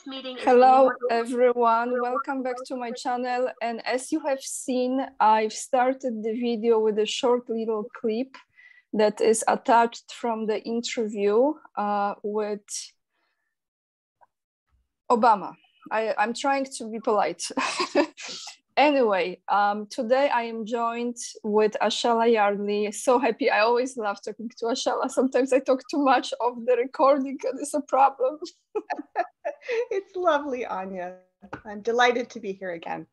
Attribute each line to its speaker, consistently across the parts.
Speaker 1: Hello everyone, welcome back to my channel. And as you have seen, I've started the video with a short little clip that is attached from the interview with Obama. I'm trying to be polite. Anyway, today I am joined with Ashala Yardley. So happy. I always love talking to Ashala. Sometimes I talk too much of the recording and it's a problem.
Speaker 2: It's lovely, Anya. I'm delighted to be here again.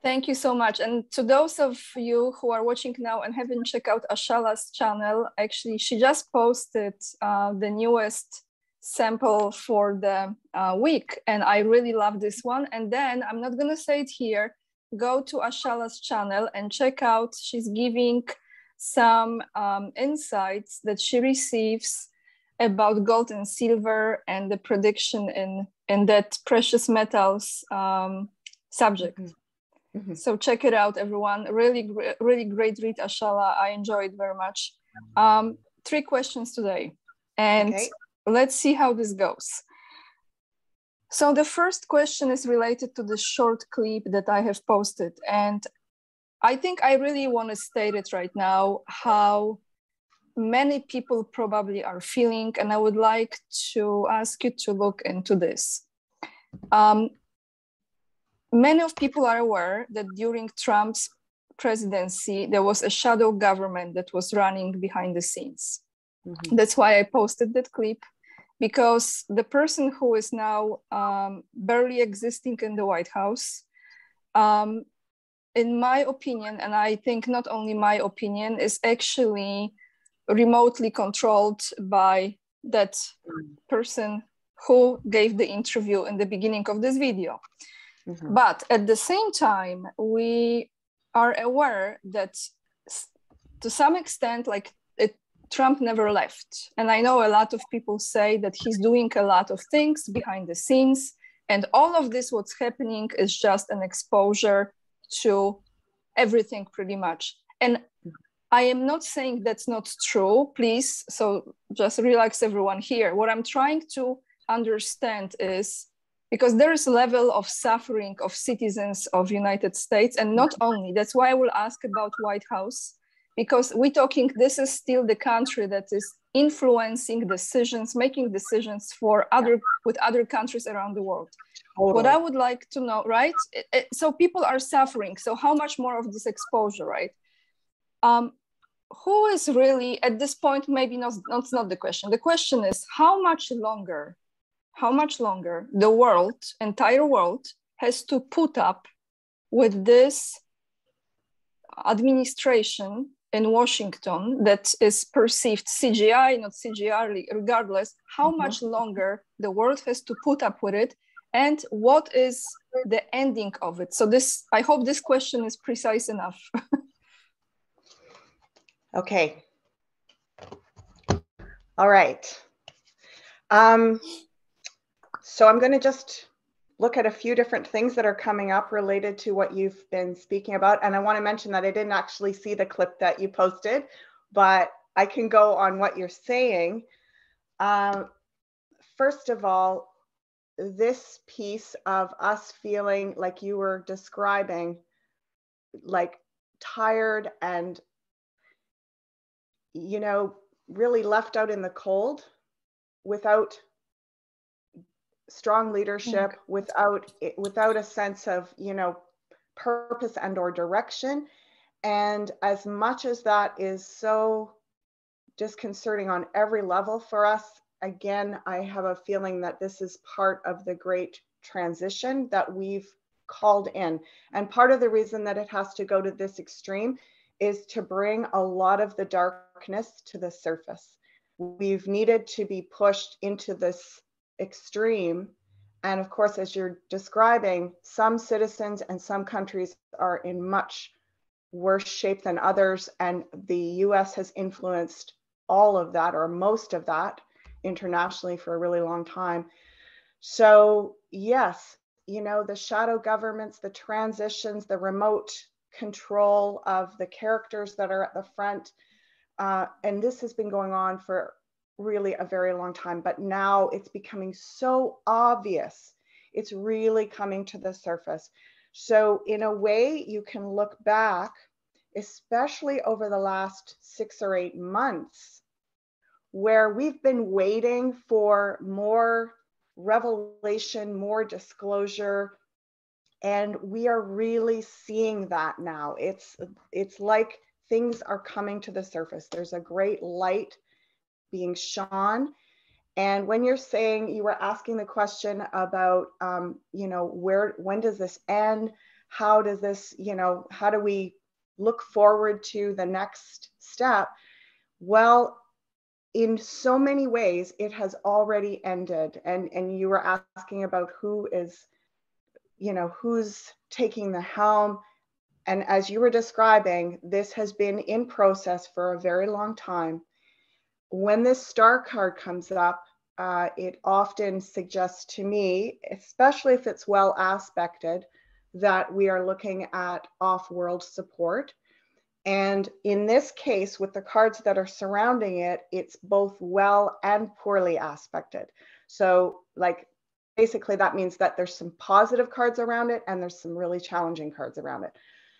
Speaker 1: Thank you so much. And to those of you who are watching now and haven't checked out Ashala's channel, actually, she just posted the newest sample for the week. And I really love this one. And then I'm not going to say it here. Go to Ashala's channel and check out. She's giving some insights that she receives about gold and silver and the prediction in that precious metals subject. Mm-hmm. So check it out, everyone. Really great read, Ashala. I enjoyed very much. 3 questions today, and okay, let's see how this goes. So the first question is related to the short clip that I have posted. And I think I really want to state it right now, how many people probably are feeling, and I would like to ask you to look into this. Many of people are aware that during Trump's presidency, there was a shadow government that was running behind the scenes. Mm-hmm. That's why I posted that clip, because the person who is now barely existing in the White House, in my opinion, and I think not only my opinion, is actually remotely controlled by that person who gave the interview in the beginning of this video. Mm-hmm. But at the same time, we are aware that to some extent, like Trump never left. And I know a lot of people say that he's doing a lot of things behind the scenes. And all of this, what's happening is just an exposure to everything pretty much. And I am not saying that's not true, please. So just relax everyone here. What I'm trying to understand is, because there is a level of suffering of citizens of United States, and not only, that's why I will ask about White House, because we're talking, this is still the country that is influencing decisions, making decisions with other countries around the world. Totally. What I would like to know, right? So people are suffering. So how much more of this exposure, right? Who is really, at this point, maybe not the question. The question is, how much longer the entire world has to put up with this administration in Washington that is perceived CGI, not CGI, regardless, how much longer the world has to put up with it, and what is the ending of it? So I hope this question is precise enough.
Speaker 2: Okay. All right. So I'm going to just look at a few different things that are coming up related to what you've been speaking about. And I want to mention that I didn't actually see the clip that you posted, but I can go on what you're saying. First of all, this piece of us feeling like you were describing, like tired and, you know, really left out in the cold without strong leadership, without a sense of, you know, purpose and or direction. And as much as that is so disconcerting on every level for us, again, I have a feeling that this is part of the great transition that we've called in. And part of the reason that it has to go to this extreme is to bring a lot of the darkness to the surface. We've needed to be pushed into this extreme. And of course, as you're describing, some citizens and some countries are in much worse shape than others. And the US has influenced all of that, or most of that, internationally for a really long time. So yes, you know, the shadow governments, the transitions, the remote control of the characters that are at the front. And this has been going on for really a very long time, but now it's becoming so obvious It's really coming to the surface. So in a way, you can look back, especially over the last 6 or 8 months, where we've been waiting for more revelation, more disclosure, and we are really seeing that now. It's like things are coming to the surface. There's a great light being shone. And when you're saying, you were asking the question about, when does this end? How does this, how do we look forward to the next step? Well, in so many ways, it has already ended. And you were asking about who is, who's taking the helm. And as you were describing, this has been in process for a very long time. When this star card comes up, it often suggests to me, especially if it's well aspected, that we are looking at off-world support. And in this case, with the cards that are surrounding it, it's both well and poorly aspected. So like, basically that means that there's some positive cards around it and there's some really challenging cards around it.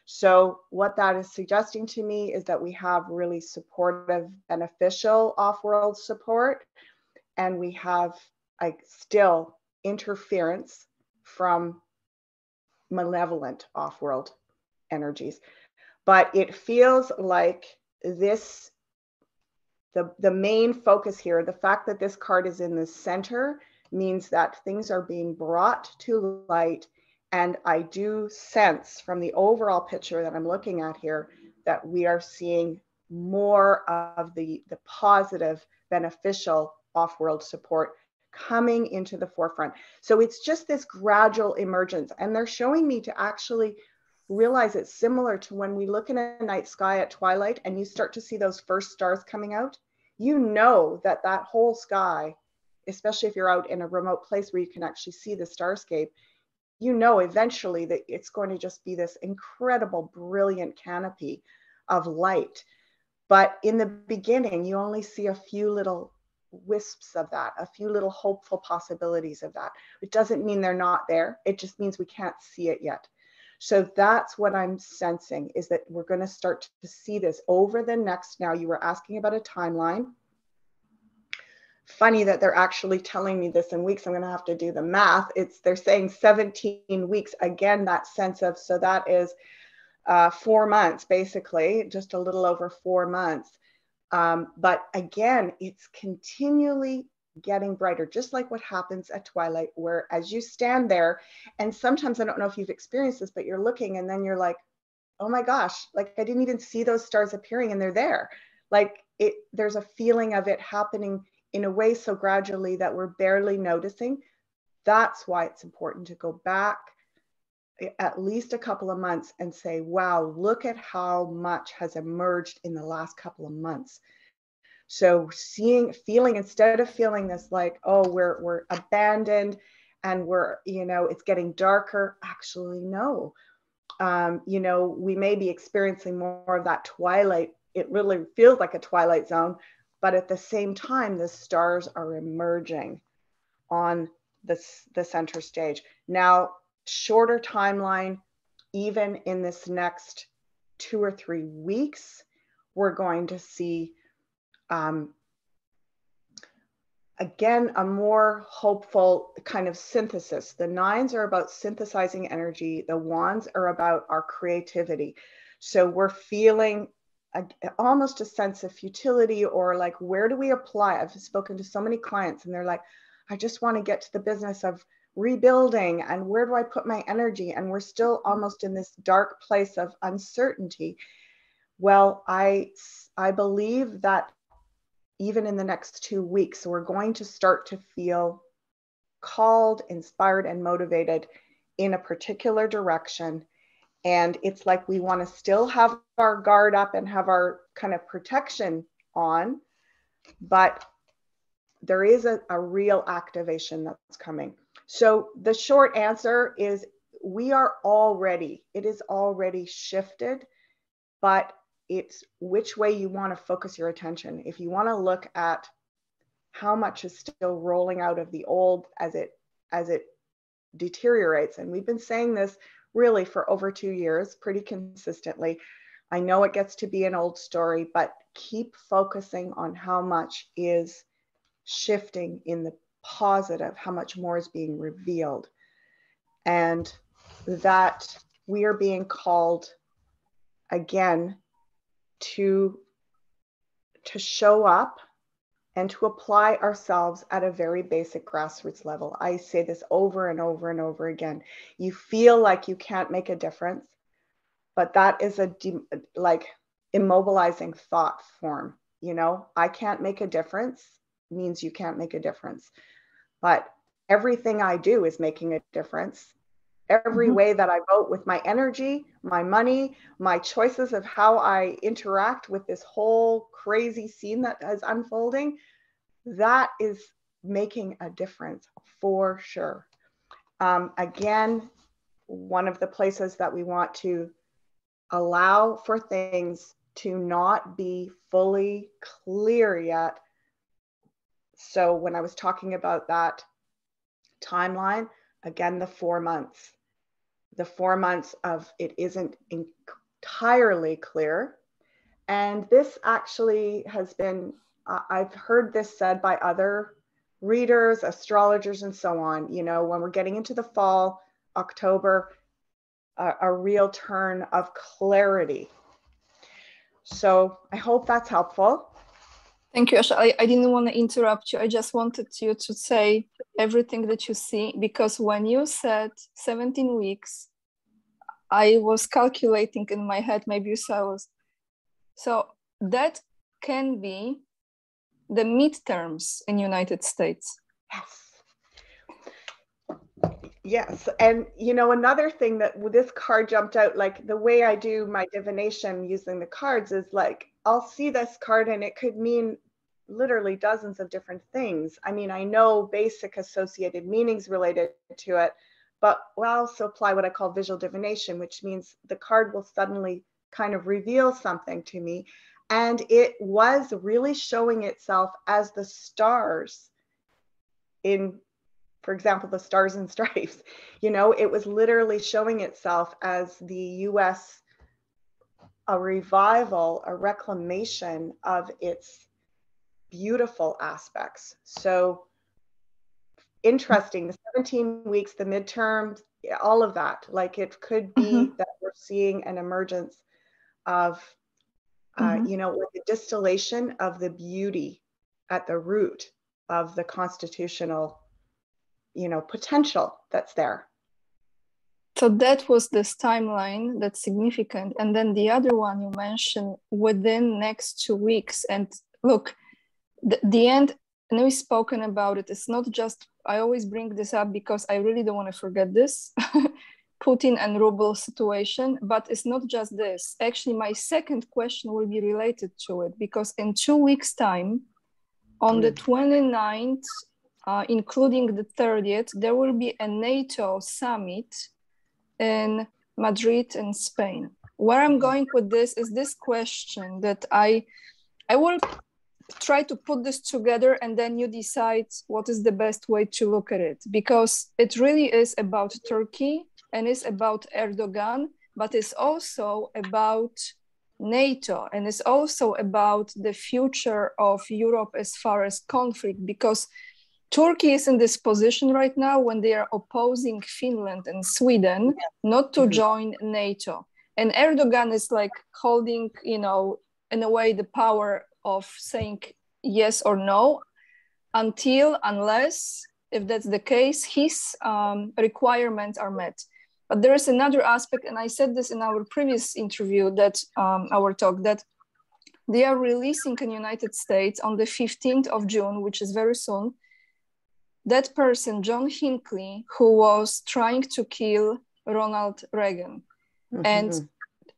Speaker 2: So what that is suggesting to me is that we have really supportive, beneficial off-world support, and we have like still interference from malevolent off-world energies. But it feels like this, the main focus here, the fact that this card is in the center means that things are being brought to light. And I do sense from the overall picture that I'm looking at here that we are seeing more of the positive, beneficial off-world support coming into the forefront. So it's just this gradual emergence. And they're showing me to actually realize it's similar to when we look in a night sky at twilight and you start to see those first stars coming out. You know that that whole sky, especially if you're out in a remote place where you can actually see the starscape, you know eventually that it's going to just be this incredible, brilliant canopy of light. But in the beginning, you only see a few little wisps of that, a few little hopeful possibilities of that. It doesn't mean they're not there. It just means we can't see it yet. So that's what I'm sensing, is that we're going to start to see this over the next, now you were asking about a timeline. Funny that they're actually telling me this in weeks. I'm going to have to do the math. They're saying 17 weeks. Again, that sense of, so that is 4 months, basically, just a little over 4 months. But again, it's continually getting brighter, just like what happens at twilight, where as you stand there, and sometimes I don't know if you've experienced this, but you're looking and then you're like, oh my gosh, like I didn't even see those stars appearing and they're there. Like there's a feeling of it happening in a way so gradually that we're barely noticing. That's why it's important to go back at least a couple of months and say, wow, look at how much has emerged in the last couple of months. So feeling, instead of feeling this like, oh, we're abandoned and we're, it's getting darker, actually, no. We may be experiencing more of that twilight. It really feels like a twilight zone, but at the same time, the stars are emerging on the center stage. Now, shorter timeline, even in this next 2 or 3 weeks, we're going to see again, a more hopeful kind of synthesis. The nines are about synthesizing energy. The wands are about our creativity. So we're feeling almost a sense of futility, or like, where do we apply? I've spoken to so many clients and they're like, I just want to get to the business of rebuilding, and where do I put my energy? And we're still almost in this dark place of uncertainty. Well, I believe that even in the next 2 weeks, we're going to start to feel called, inspired, and motivated in a particular direction. And it's like we want to still have our guard up and have our kind of protection on, but there is a real activation that's coming. So the short answer is it is already shifted, but it's which way you want to focus your attention. If you want to look at how much is still rolling out of the old as it deteriorates, and we've been saying this really for over 2 years, pretty consistently. I know it gets to be an old story, but keep focusing on how much is shifting in the positive, how much more is being revealed, and that we are being called again to show up and to apply ourselves at a very basic grassroots level. I say this over and over and over again. You feel like you can't make a difference, but that is a like immobilizing thought form. You know, I can't make a difference means you can't make a difference. But everything I do is making a difference. Every way that I vote with my energy, my money, my choices of how I interact with this whole crazy scene that is unfolding, that is making a difference for sure. Again, one of the places that we want to allow for things to not be fully clear yet. So when I was talking about that timeline, again, the 4 months. The 4 months of it isn't entirely clear. And this actually has been, I've heard this said by other readers, astrologers, and so on, you know, when we're getting into the fall, October, a real turn of clarity. So I hope that's helpful.
Speaker 1: Thank you, Asha. I didn't want to interrupt you. I just wanted you to say everything that you see, because when you said 17 weeks, I was calculating in my head, maybe you saw. So that can be the midterms in United States.
Speaker 2: Yes. And, you know, another thing that this card jumped out, like the way I do my divination using the cards is like, I'll see this card and it could mean literally dozens of different things. I mean, I know basic associated meanings related to it, but we'll also apply what I call visual divination, which means the card will suddenly kind of reveal something to me. And it was really showing itself as the stars in, for example, the Stars and Stripes. You know, it was literally showing itself as the US, a revival, a reclamation of its beautiful aspects. So interesting, the 17 weeks, the midterms, all of that. Like it could be that we're seeing an emergence of, you know, like the distillation of the beauty at the root of the constitutional, you know, potential that's there.
Speaker 1: So that was this timeline that's significant. And then the other one you mentioned within next 2 weeks. And look, the end, and we've spoken about it. It's not just, I always bring this up because I really don't want to forget this Putin and ruble situation, but it's not just this. Actually, my second question will be related to it, because in 2 weeks time, on the 29th, including the 30th, there will be a NATO summit in Madrid in Spain. Where I'm going with this is this question that I will try to put this together, and then you decide what is the best way to look at it, because it really is about Turkey and it's about Erdogan, but it's also about NATO, and it's also about the future of Europe as far as conflict, because Turkey is in this position right now when they are opposing Finland and Sweden not to join NATO. And Erdogan is like holding, you know, in a way, the power of saying yes or no unless, if that's the case, his requirements are met. But there is another aspect, and I said this in our previous interview, that our talk, that they are releasing in the United States on the 15th of June, which is very soon, that person, John Hinckley, who was trying to kill Ronald Reagan. And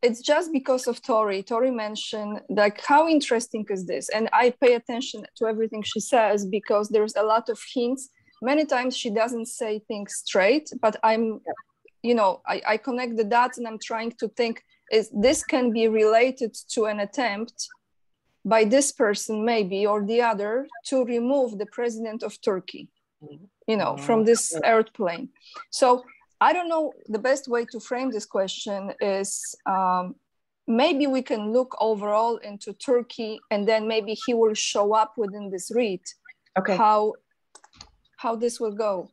Speaker 1: it's just because of Tori. Tori mentioned, like, how interesting is this? And I pay attention to everything she says because there's a lot of hints. Many times she doesn't say things straight, but I'm, you know, I connect the dots and I'm trying to think, is this can be related to an attempt by this person maybe or the other to remove the president of Turkey. you know, from this airplane. So I don't know, the best way to frame this question is maybe we can look overall into Turkey, and then maybe he will show up within this read,
Speaker 2: okay,
Speaker 1: how this will go.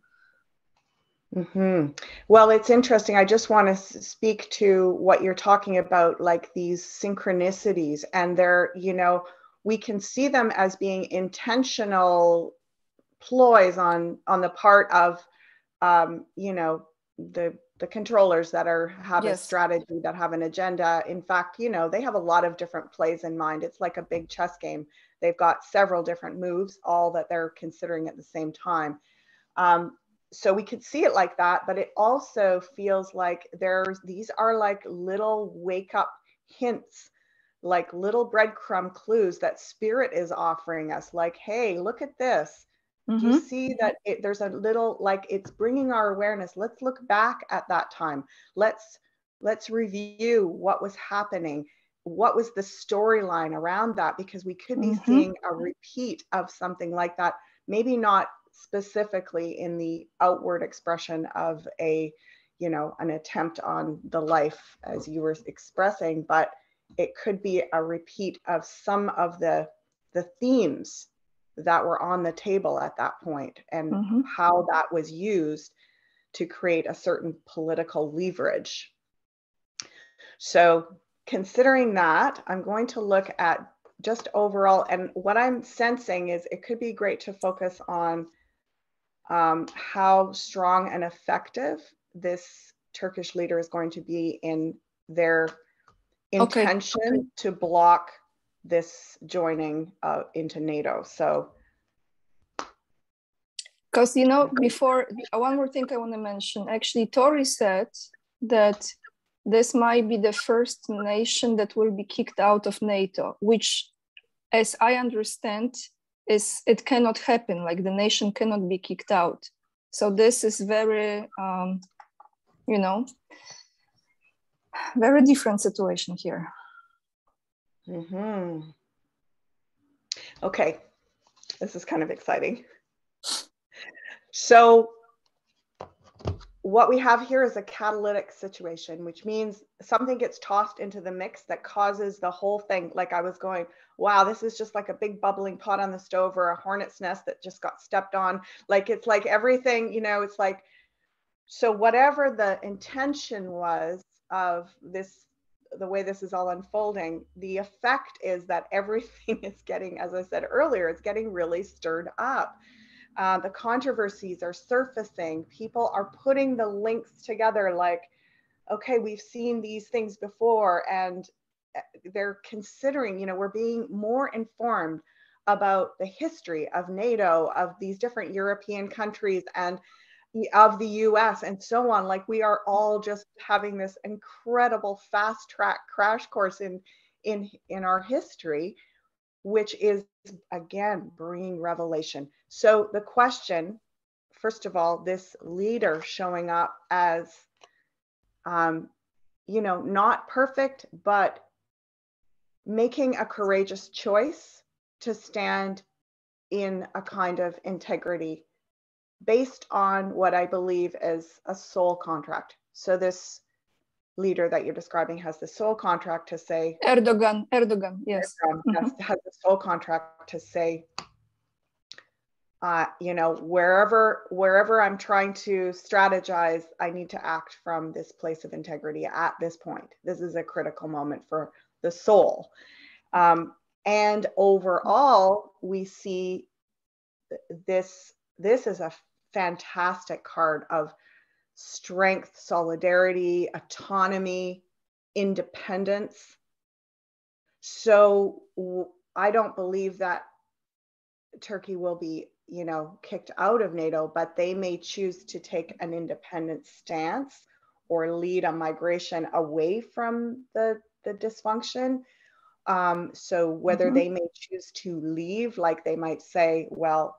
Speaker 2: Mm-hmm. Well, it's interesting. I just want to speak to what you're talking about, like these synchronicities, and they're, you know, we can see them as being intentional ploys on the part of, you know, the controllers that have a strategy, that have an agenda. In fact, you know, they have a lot of different plays in mind. It's like a big chess game. They've got several different moves, all that they're considering at the same time. So we could see it like that, but it also feels like these are like little wake up hints, like little breadcrumb clues that spirit is offering us, like, hey, look at this. Do you see that there's a little, like, it's bringing our awareness. Let's look back at that time. Let's review what was happening. What was the storyline around that? Because we could be seeing a repeat of something like that. Maybe not specifically in the outward expression of a, you know, an attempt on the life as you were expressing, but it could be a repeat of some of the themes that were on the table at that point, and how that was used to create a certain political leverage. So considering that, I'm going to look at just overall, and what I'm sensing is it could be great to focus on how strong and effective this Turkish leader is going to be in their intention to block this joining into NATO. So,
Speaker 1: because, you know, before, one more thing I want to mention, actually, Tori said that this might be the first nation that will be kicked out of NATO, which, as I understand, is it cannot happen. Like, the nation cannot be kicked out. So this is very, you know, very different situation here.
Speaker 2: Okay, this is kind of exciting. So what we have here is a catalytic situation, which means something gets tossed into the mix that causes the whole thing. Like, I was going, wow, this is just like a big bubbling pot on the stove, or a hornet's nest that just got stepped on. Like, it's like everything, you know, it's like, so whatever the intention was of this, the way this is all unfolding, the effect is that everything is getting, as I said earlier, it's getting really stirred up. The controversies are surfacing. People are putting the links together, like, okay, we've seen these things before, and they're considering, you know, we're being more informed about the history of NATO, of these different European countries, and of the US, and so on. Like, we are all just having this incredible fast track crash course in our history, which is, again, bringing revelation. So the question, first of all, this leader showing up as, you know, not perfect, but making a courageous choice to stand in a kind of integrity based on what I believe is a soul contract. So this leader that you're describing has the soul contract to say,
Speaker 1: Erdogan, yes.
Speaker 2: Has the soul contract to say, you know, wherever I'm trying to strategize, I need to act from this place of integrity at this point. This is a critical moment for the soul. And overall, we see this is a fantastic card of strength, solidarity, autonomy, independence. So I don't believe that Turkey will be, you know, kicked out of NATO, but they may choose to take an independent stance or lead a migration away from the dysfunction. So whether they may choose to leave, like they might say, well,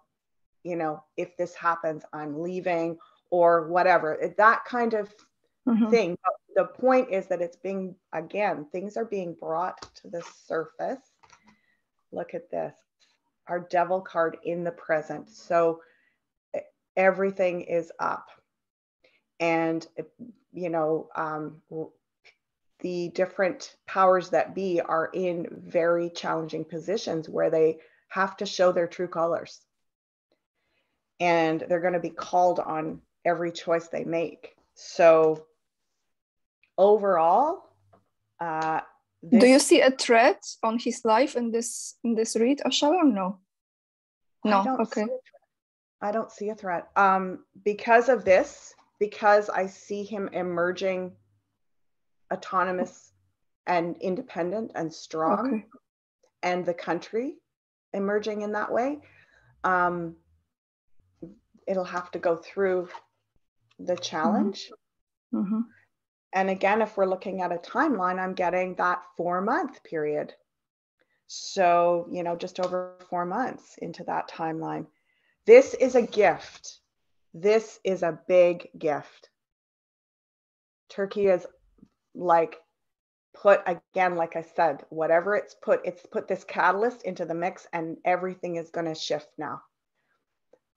Speaker 2: you know, if this happens, I'm leaving, or whatever, that kind of thing. But the point is that it's being, again, things are being brought to the surface. Look at this, our devil card in the present. So everything is up. And, you know, the different powers that be are in very challenging positions where they have to show their true colors. And they're going to be called on every choice they make. So overall,
Speaker 1: do you see a threat on his life in this read, Ashala, or no? No, okay.
Speaker 2: I don't see a threat. Because of this, because I see him emerging autonomous and independent and strong,
Speaker 1: okay.
Speaker 2: and the country emerging in that way, it'll have to go through the challenge.
Speaker 1: Mm-hmm.
Speaker 2: And again, if we're looking at a timeline, I'm getting that 4-month period. So, you know, just over 4 months into that timeline. This is a gift. This is a big gift. Turkey is like put, again, like I said, whatever it's put this catalyst into the mix, and everything is going to shift now.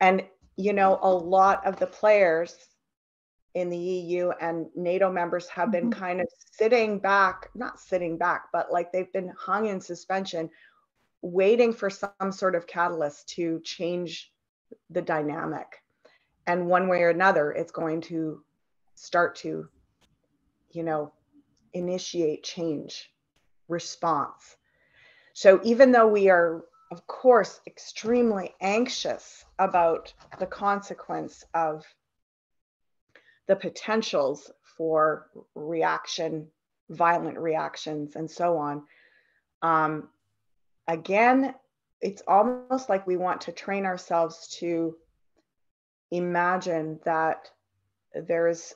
Speaker 2: And, you know, a lot of the players in the EU and NATO members have been kind of sitting back, not sitting back, but like they've been hung in suspension, waiting for some sort of catalyst to change the dynamic. And one way or another, it's going to start to, you know, initiate change, response. So even though we are, of course, extremely anxious about the consequence of the potentials for reaction, violent reactions, and so on, again, it's almost like we want to train ourselves to imagine that there's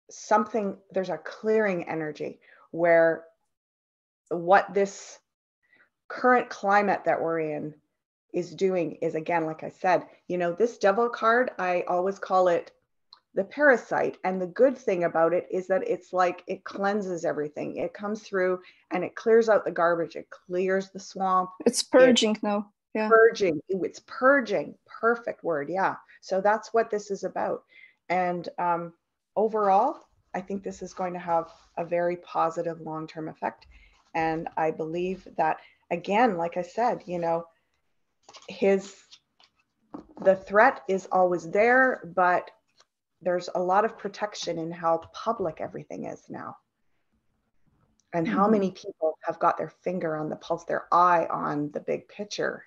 Speaker 2: a clearing energy where what this current climate that we're in is doing is, again, like I said, you know, this devil card, I always call it the parasite. And the good thing about it is that it's like it cleanses everything. It comes through and it clears out the garbage. It clears the swamp.
Speaker 1: It's purging now. Yeah.
Speaker 2: Purging. It's purging. Perfect word. Yeah. So that's what this is about. And overall, I think this is going to have a very positive long-term effect. And I believe that, again, like I said, you know, the threat is always there, but there's a lot of protection in how public everything is now. And how many people have got their finger on the pulse, their eye on the big picture.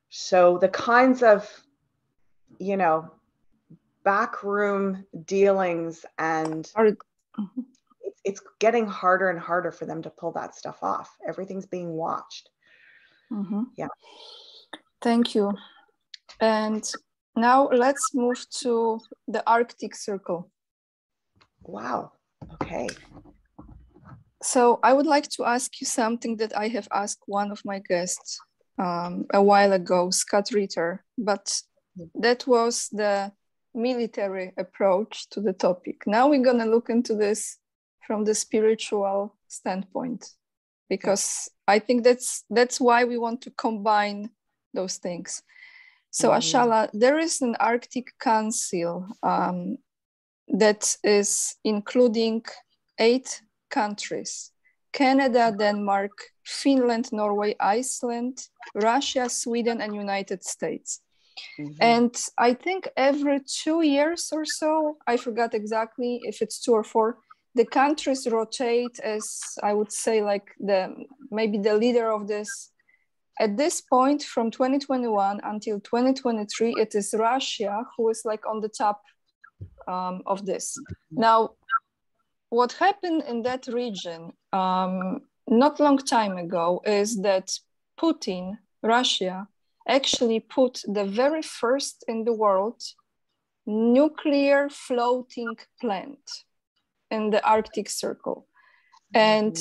Speaker 2: So the kinds of, you know, backroom dealings, and it's getting harder and harder for them to pull that stuff off. Everything's being watched. Yeah.
Speaker 1: Thank you. And now let's move to the Arctic Circle.
Speaker 2: Wow. Okay.
Speaker 1: So I would like to ask you something that I have asked one of my guests a while ago, Scott Ritter, but that was the military approach to the topic. Now we're going to look into this from the spiritual standpoint, because I think that's why we want to combine those things. So Ashala, there is an Arctic Council that is including 8 countries: Canada, Denmark, Finland, Norway, Iceland, Russia, Sweden, and United States. And I think every 2 years or so, I forgot exactly if it's 2 or 4, the countries rotate as, I would say, like maybe the leader of this. At this point, from 2021 until 2023, it is Russia who is like on the top of this. Now, what happened in that region not long time ago is that Putin, Russia, actually put the very first in the world nuclear floating plant in the Arctic Circle. And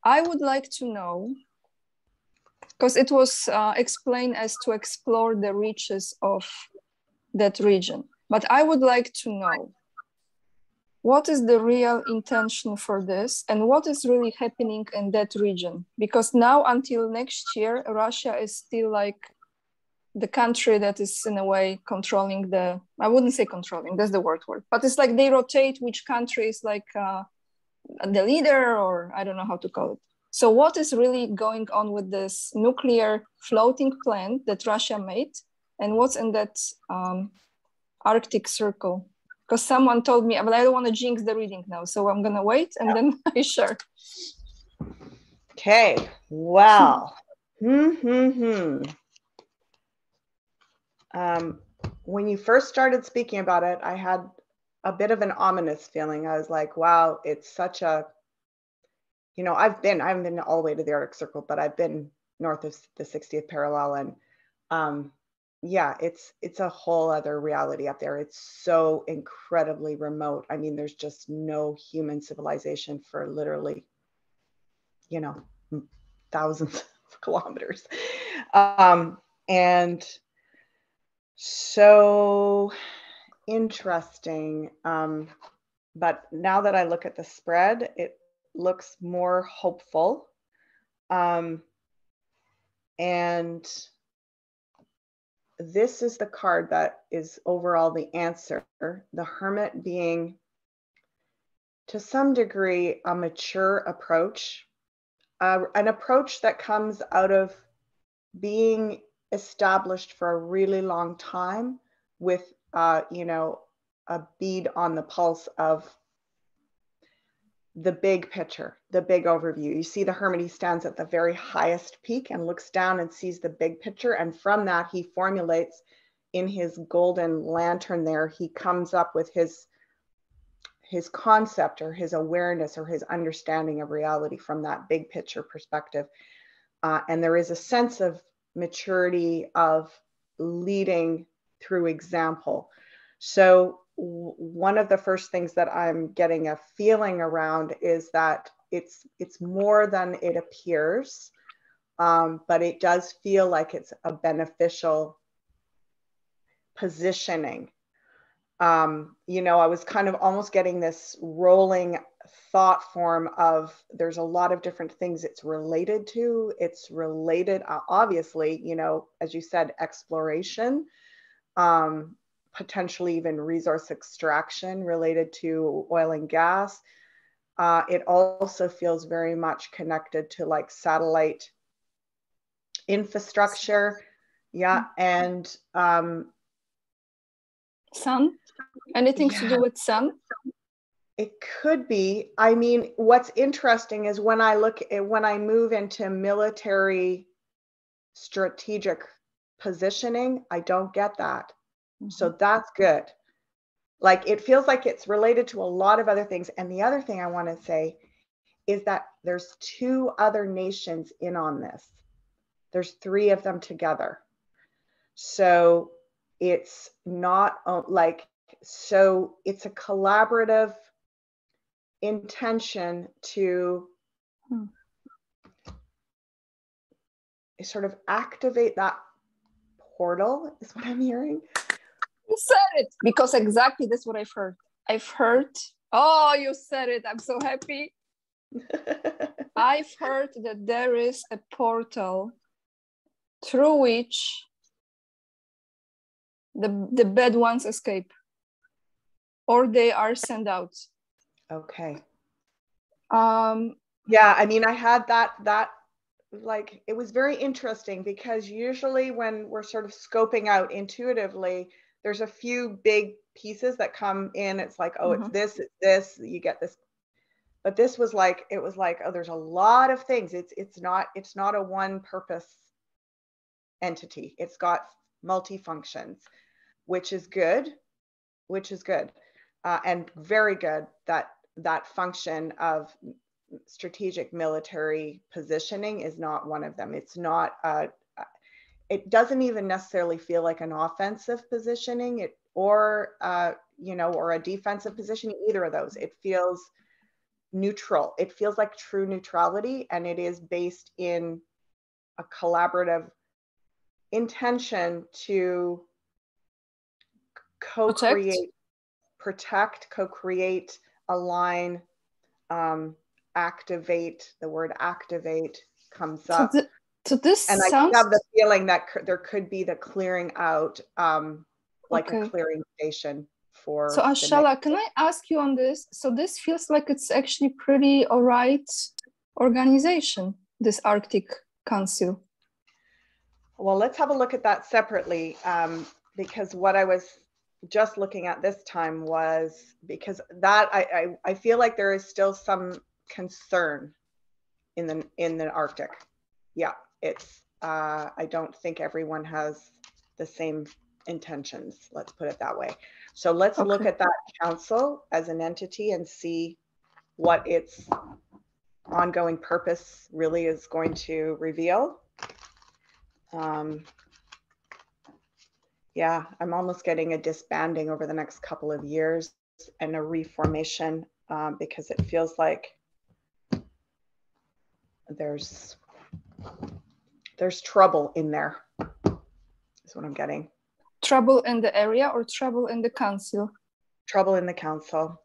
Speaker 1: I would like to know, because it was explained as to explore the reaches of that region. But I would like to know, what is the real intention for this and what is really happening in that region? Because now until next year, Russia is still like the country that is in a way controlling the, I wouldn't say controlling, that's the word, but it's like they rotate which country is like the leader, or I don't know how to call it. So what is really going on with this nuclear floating plant that Russia made, and what's in that Arctic Circle? Because someone told me, but I don't want to jinx the reading now, so I'm gonna wait and then I share.
Speaker 2: Okay, wow. When you first started speaking about it, I had a bit of an ominous feeling. I was like, wow, it's such a, you know, I haven't been all the way to the Arctic Circle, but I've been north of the 60th parallel. And yeah, it's a whole other reality up there. It's so incredibly remote. I mean, there's just no human civilization for literally, you know, thousands of kilometers. And so interesting. But now that I look at the spread, it looks more hopeful. And this is the card that is overall the answer. The Hermit being, to some degree, a mature approach, an approach that comes out of being established for a really long time with, you know, a bead on the pulse of the big picture, the big overview. You see the Hermit, he stands at the very highest peak and looks down and sees the big picture. And from that, he formulates in his golden lantern there, he comes up with his concept or his awareness or his understanding of reality from that big picture perspective. And there is a sense of maturity, of leading through example. So one of the first things that I'm getting a feeling around is that it's more than it appears, but it does feel like it's a beneficial positioning. You know, I was kind of almost getting this rolling thought form of there's a lot of different things it's related to. It's related, obviously, you know, as you said, exploration, potentially even resource extraction related to oil and gas. It also feels very much connected to like satellite infrastructure. Yeah. And
Speaker 1: sun? Anything to do with sun?
Speaker 2: It could be. I mean, what's interesting is when I move into military strategic positioning, I don't get that. So that's good. Like, it feels like it's related to a lot of other things. And the other thing I want to say is that there's 2 other nations in on this. There's 3 of them together. So it's not like, so it's a collaborative intention to sort of activate that portal, is what I'm hearing.
Speaker 1: You said it, because exactly that's what I've heard. Oh, you said it. I'm so happy. I've heard that there is a portal through which the bad ones escape, or they are sent out.
Speaker 2: Okay. Yeah, I mean, I had that like, it was very interesting because usually when we're sort of scoping out intuitively, there's a few big pieces that come in. It's like, oh, it's this, you get this. But this was like, it was like, oh, there's a lot of things. It's not a one purpose entity. It's got multifunctions, which is good, and very good that function of strategic military positioning is not one of them. It's not, it doesn't even necessarily feel like an offensive positioning, or a defensive positioning, either of those. It feels neutral. It feels like true neutrality, and it is based in a collaborative intention to co-create, protect, co-create, align, activate. The word activate comes up.
Speaker 1: So this
Speaker 2: And
Speaker 1: sounds...
Speaker 2: I have the feeling that there could be the clearing out, like a clearing station for.
Speaker 1: So Ashala, can I ask you on this? So this feels like it's actually pretty all right organization, this Arctic Council.
Speaker 2: Well, let's have a look at that separately, because what I was just looking at this time was, because that I feel like there is still some concern in the Arctic. Yeah, it's I don't think everyone has the same intentions, let's put it that way. So let's look at that council as an entity and see what its ongoing purpose really is going to reveal. Yeah, I'm almost getting a disbanding over the next couple of years and a reformation, because it feels like there's trouble in there, is what I'm getting.
Speaker 1: Trouble in the area or trouble in the council?
Speaker 2: Trouble in the council.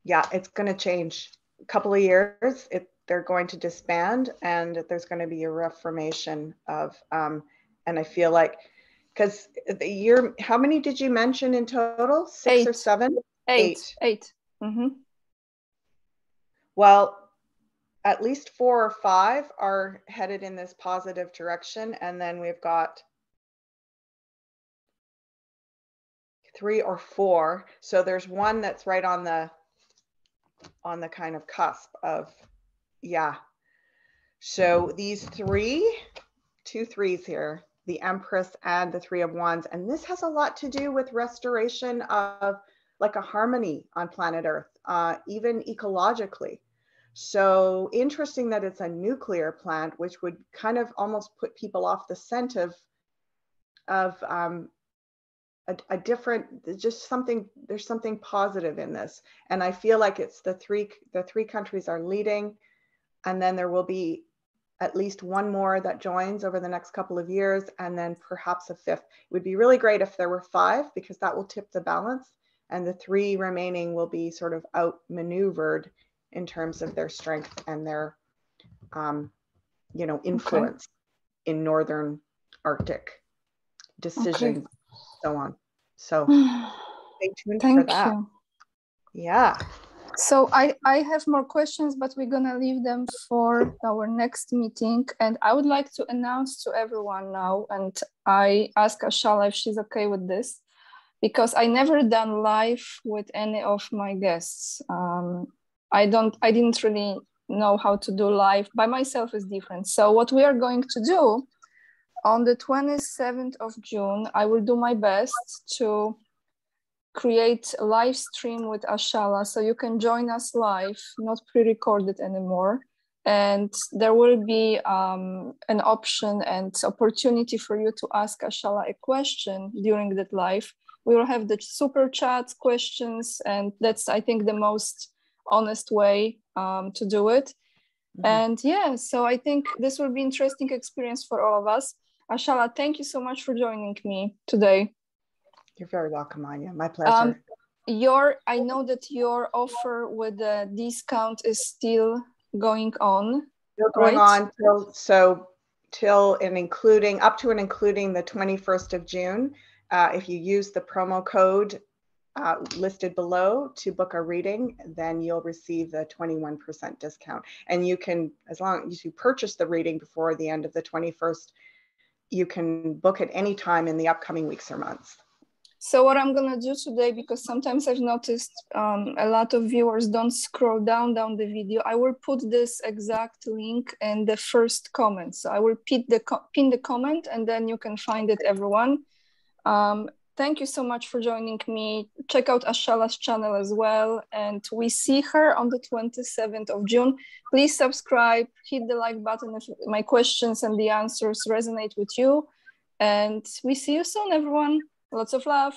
Speaker 2: Yeah, it's going to change. A couple of years, they're going to disband, and there's going to be a reformation of, and I feel like, because how many did you mention in total? 6 or 7?
Speaker 1: Eight. Mm-hmm.
Speaker 2: Well, at least 4 or 5 are headed in this positive direction, and then we've got 3 or 4. So there's one that's right on the kind of cusp of, yeah. So these 2 threes here, the Empress and the 3 of Wands, and this has a lot to do with restoration of like a harmony on planet Earth, even ecologically. So interesting that it's a nuclear plant, which would kind of almost put people off the scent of a different, just something, there's something positive in this. And I feel like it's the three countries are leading, and then there will be at least one more that joins over the next couple of years, and then perhaps a 5th. It would be really great if there were 5, because that will tip the balance, and the 3 remaining will be sort of outmaneuvered in terms of their strength and their, influence in Northern Arctic decisions, so on. So stay tuned for that.
Speaker 1: You.
Speaker 2: Yeah.
Speaker 1: So I have more questions, but we're gonna leave them for our next meeting. And I would like to announce to everyone now, and I ask Ashala if she's okay with this, because I never done live with any of my guests. I didn't really know how to do live by myself is different. So what we are going to do on the 27th of June, I will do my best to create a live stream with Ashala, so you can join us live, not pre-recorded anymore. And there will be an option and opportunity for you to ask Ashala a question during that live. We will have the super chat questions, and that's, I think, the most honest way to do it. Mm-hmm. And yeah, so I think this will be an interesting experience for all of us. Ashala, thank you so much for joining me today.
Speaker 2: You're very welcome, Anya. My pleasure.
Speaker 1: I know that your offer with the discount is still going on.
Speaker 2: Still going on till and including up to and including the 21st of June. If you use the promo code listed below to book a reading, then you'll receive the 21% discount. And you can, as long as you purchase the reading before the end of the 21st, you can book it anytime in the upcoming weeks or months.
Speaker 1: So what I'm gonna do today, because sometimes I've noticed a lot of viewers don't scroll down the video, I will put this exact link in the first comment. So I will pin the comment, and then you can find it, everyone. Thank you so much for joining me. Check out Ashala's channel as well. And we see her on the 27th of June. Please subscribe, hit the like button if my questions and the answers resonate with you. And we see you soon, everyone. Lots of love.